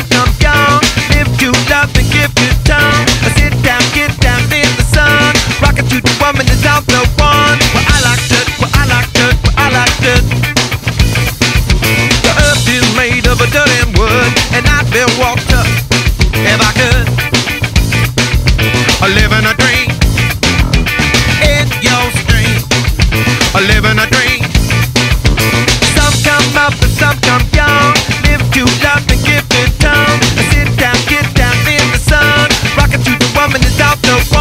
some come young. Live to love and give you tongue. Sit down, get down in the sun. Rockin' to the woman is out the one. Well, I like it, well, I like it, well, I like it. The earth is made of a dirt and wood, and I've been walked up if I could. Living a dream in your stream. Living a dream. Some come up and some come young. Live to love and give it tongue. Sit down, get down in the sun. Rockin' to the woman is out the one.